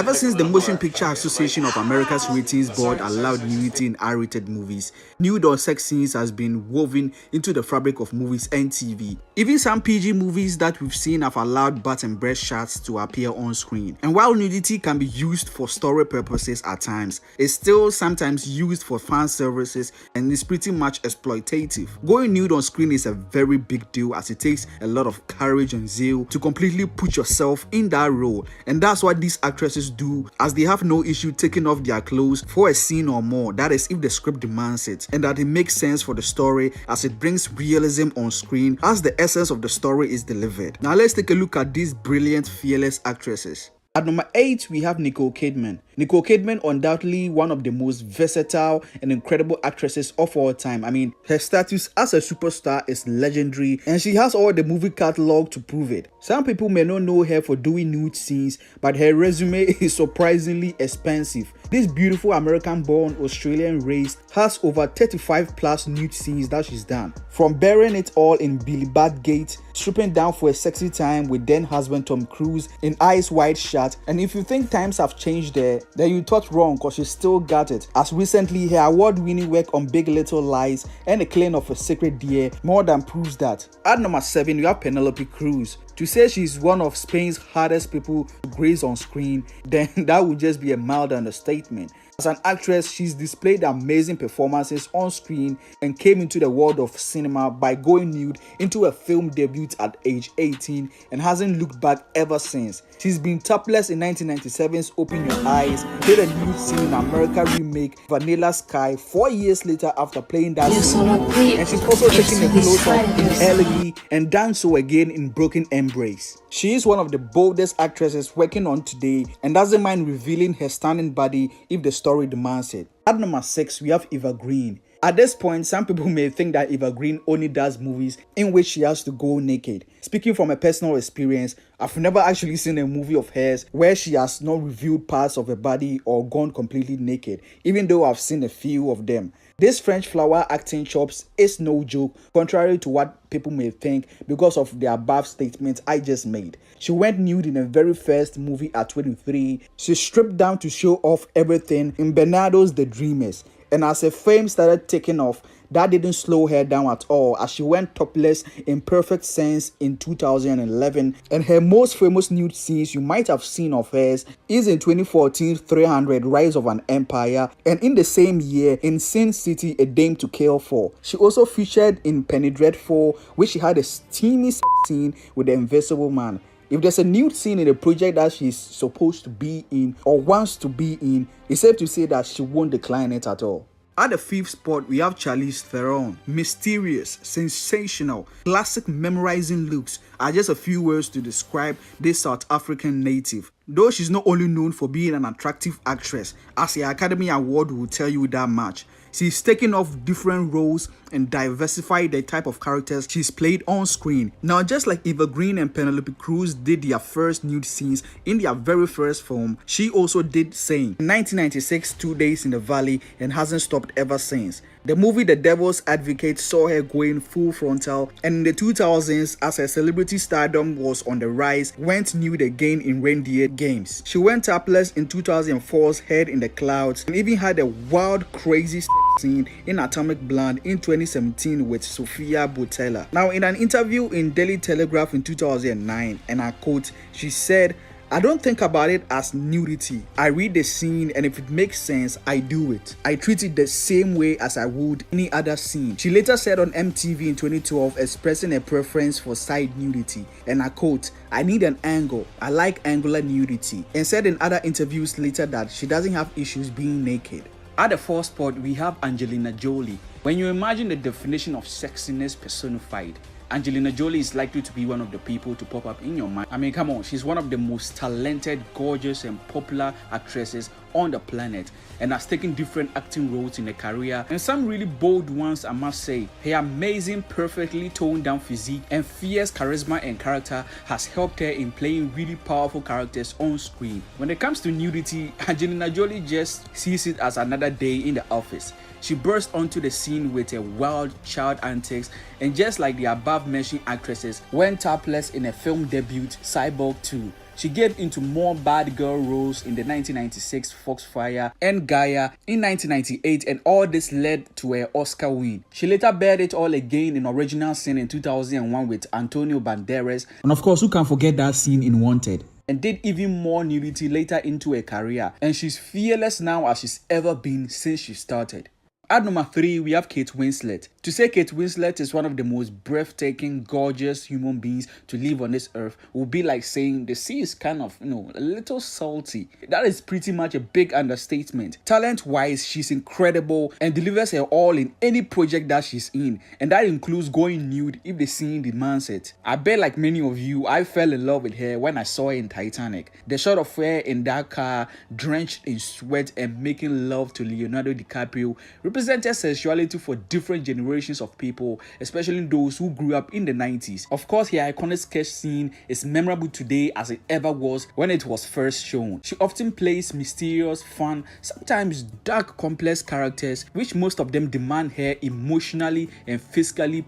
Ever since the Motion Picture Association of America's Ratings Board allowed nudity in R-rated movies, nude or sex scenes has been woven into the fabric of movies and TV. Even some PG movies that we've seen have allowed butt and breast shots to appear on screen. And while nudity can be used for story purposes at times, it's still sometimes used for fan services and is pretty much exploitative. Going nude on screen is a very big deal, as it takes a lot of courage and zeal to completely put yourself in that role, and that's what these actresses do, as they have no issue taking off their clothes for a scene or more, that is if the script demands it, and that it makes sense for the story, as it brings realism on screen as the essence of the story is delivered. Now let's take a look at these brilliant, fearless actresses. At number 8, we have Nicole Kidman. Nicole Kidman, undoubtedly one of the most versatile and incredible actresses of all time. I mean, her status as a superstar is legendary, and she has all the movie catalog to prove it. Some people may not know her for doing nude scenes, but her resume is surprisingly expensive. This beautiful American-born, Australian-raised has over 35 plus nude scenes that she's done. From burying it all in Billy Batgate, stripping down for a sexy time with then husband Tom Cruise in Eyes Wide Shut. And if you think times have changed there, then you thought wrong, cause she still got it. As recently, her award-winning work on Big Little Lies and A Claim of a Secret Deer more than proves that. At number 7, you have Penelope Cruz. To say she's one of Spain's hardest people to grace on screen, then that would just be a mild understatement. As an actress, she's displayed amazing performances on screen and came into the world of cinema by going nude into a film debut at age 18 and hasn't looked back ever since. She's been topless in 1997's Open Your Eyes, did a nude scene in America remake Vanilla Sky 4 years later after playing that scene, and she's also taken the clothes off in Ellie and done so again in Broken Embrace. She is one of the boldest actresses working on today and doesn't mind revealing her stunning body if the story demands it. At number 6, we have Eva Green. At this point, some people may think that Eva Green only does movies in which she has to go naked. Speaking from a personal experience, I've never actually seen a movie of hers where she has not revealed parts of her body or gone completely naked, even though I've seen a few of them. This French flower acting chops is no joke, contrary to what people may think because of the above statements I just made. She went nude in her very first movie at 23. She stripped down to show off everything in Bernardo's The Dreamers. And as her fame started taking off, that didn't slow her down at all, as she went topless in Perfect Sense in 2011. And her most famous nude scenes you might have seen of hers is in 2014 300 Rise of an Empire, and in the same year in Sin City A Dame to Kill For. She also featured in Penny Dreadful, which she had a steamy scene with the Invisible Man. If there's a nude scene in a project that she's supposed to be in or wants to be in, it's safe to say that she won't decline it at all. At the 5th spot, we have Charlize Theron. Mysterious, sensational, classic memorizing looks are just a few words to describe this South African native. Though she's not only known for being an attractive actress, as the Academy Award will tell you that much, she's taken off different roles and diversified the type of characters she's played on screen. Now, just like Eva Green and Penelope Cruz did their first nude scenes in their very first film, she also did same. In 1996, 2 Days in the Valley, and hasn't stopped ever since. The movie The Devil's Advocate saw her going full frontal, and in the 2000s, as her celebrity stardom was on the rise, went nude again in Reindeer Games. She went topless in 2004's Head in the Clouds, and even had a wild, crazy scene in Atomic Blonde in 2017 with Sophia Boutella. Now, in an interview in Daily Telegraph in 2009, and I quote, she said, "I don't think about it as nudity. I read the scene, and if it makes sense, I do it. I treat it the same way as I would any other scene." She later said on MTV in 2012, expressing a preference for side nudity, and I quote, "I need an angle. I like angular nudity," and said in other interviews later that she doesn't have issues being naked. At the 4th spot, we have Angelina Jolie. When you imagine the definition of sexiness personified, Angelina Jolie is likely to be one of the people to pop up in your mind. I mean, come on, she's one of the most talented, gorgeous, and popular actresses on the planet, and has taken different acting roles in her career, and some really bold ones, I must say. Her amazing, perfectly toned down physique and fierce charisma and character has helped her in playing really powerful characters on screen. When it comes to nudity, Angelina Jolie just sees it as another day in the office. She burst onto the scene with her wild child antics, and just like the above mentioned actresses, went topless in her film debut Cyborg 2. She gave into more bad girl roles in the 1996 Foxfire and Gaia in 1998, and all this led to her Oscar win. She later bared it all again in Original Sin in 2001 with Antonio Banderas, and of course, who can forget that scene in Wanted? And did even more nudity later into her career, and she's fearless now as she's ever been since she started. At number 3, we have Kate Winslet. To say Kate Winslet is one of the most breathtaking, gorgeous human beings to live on this earth would be like saying the sea is kind of, a little salty. That is pretty much a big understatement. Talent-wise, she's incredible and delivers her all in any project that she's in, and that includes going nude if the scene demands it. I bet like many of you, I fell in love with her when I saw her in Titanic. The shot of her in that car, drenched in sweat and making love to Leonardo DiCaprio, represented sexuality for different generations of people, especially those who grew up in the 90s. Of course, her iconic sketch scene is memorable today as it ever was when it was first shown. She often plays mysterious, fun, sometimes dark, complex characters, which most of them demand her emotionally and physically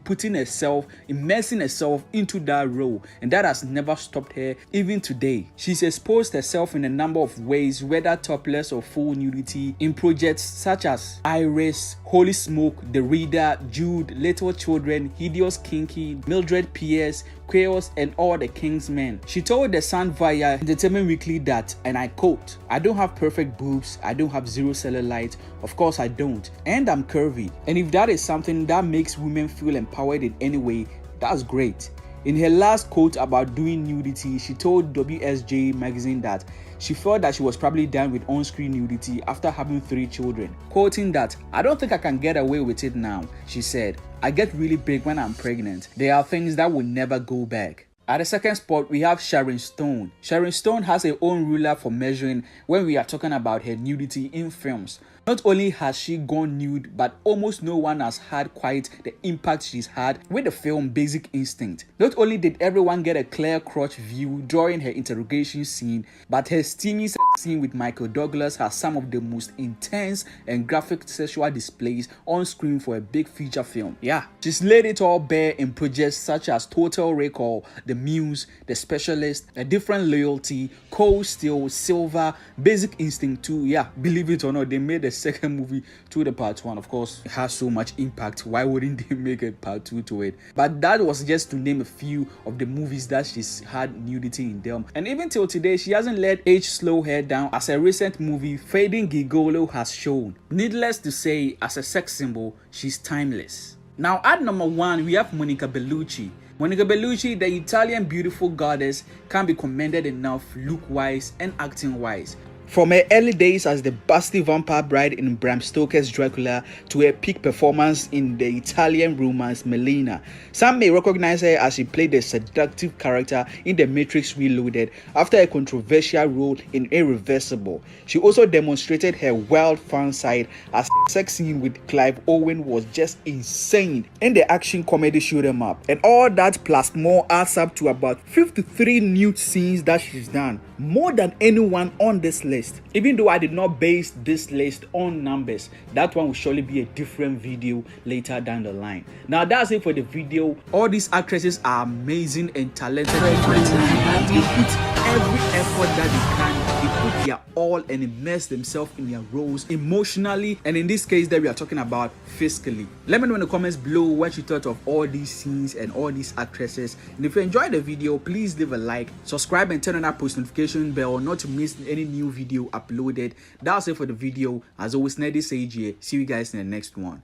immersing herself into that role, and that has never stopped her even today. She's exposed herself in a number of ways, whether topless or full nudity, in projects such as Iris, Holy Smoke, The Reader, Jude, Little Children, Hideous Kinky, Mildred Pierce, Chaos, and All the King's Men. She told The Sun via Entertainment Weekly that, and I quote, "I don't have perfect boobs, I don't have zero cellulite, of course I don't, and I'm curvy. And if that is something that makes women feel empowered in any way, that's great." In her last quote about doing nudity, she told WSJ magazine that she felt that she was probably done with on-screen nudity after having 3 children. Quoting that, "I don't think I can get away with it now," she said. "I get really big when I'm pregnant. There are things that will never go back." At the second spot, we have Sharon Stone. Sharon Stone has her own ruler for measuring when we are talking about her nudity in films. Not only has she gone nude, but almost no one has had quite the impact she's had with the film Basic Instinct. Not only did everyone get a clear crotch view during her interrogation scene, but her steamy sex scene with Michael Douglas has some of the most intense and graphic sexual displays on screen for a big feature film. Yeah, she's laid it all bare in projects such as Total Recall, The Muse, The Specialist, A Different Loyalty, Cold Steel, Silver, Basic Instinct 2. Yeah, believe it or not, they made a second movie to the part 1. Of course, it has so much impact, why wouldn't they make a part 2 to it? But that was just to name a few of the movies that she's had nudity in them, and even till today she hasn't let age slow her down, as a recent movie Fading Gigolo has shown. Needless to say, as a sex symbol, she's timeless. Now at number 1, we have Monica Bellucci. Monica Bellucci, the Italian beautiful goddess, can't be commended enough look-wise and acting-wise. From her early days as the busty vampire bride in Bram Stoker's Dracula to her peak performance in the Italian romance Melina, some may recognize her as she played a seductive character in The Matrix Reloaded after a controversial role in Irreversible. She also demonstrated her wild fun side as the sex scene with Clive Owen was just insane in the action comedy shoot 'em up. And all that plus more adds up to about 53 nude scenes that she's done, more than anyone on this list. Even though I did not base this list on numbers, that one will surely be a different video later down the line. Now that's it for the video. All these actresses are amazing and talented, and they put every effort that they can. They put their all and immerse themselves in their roles emotionally, and in this case that we are talking about physically. Let me know in the comments below what you thought of all these scenes and all these actresses, and if you enjoyed the video, please leave a like, subscribe, and turn on that post notification bell not to miss any new video uploaded. That's it for the video. As always, Nudity Sage here. See you guys in the next one.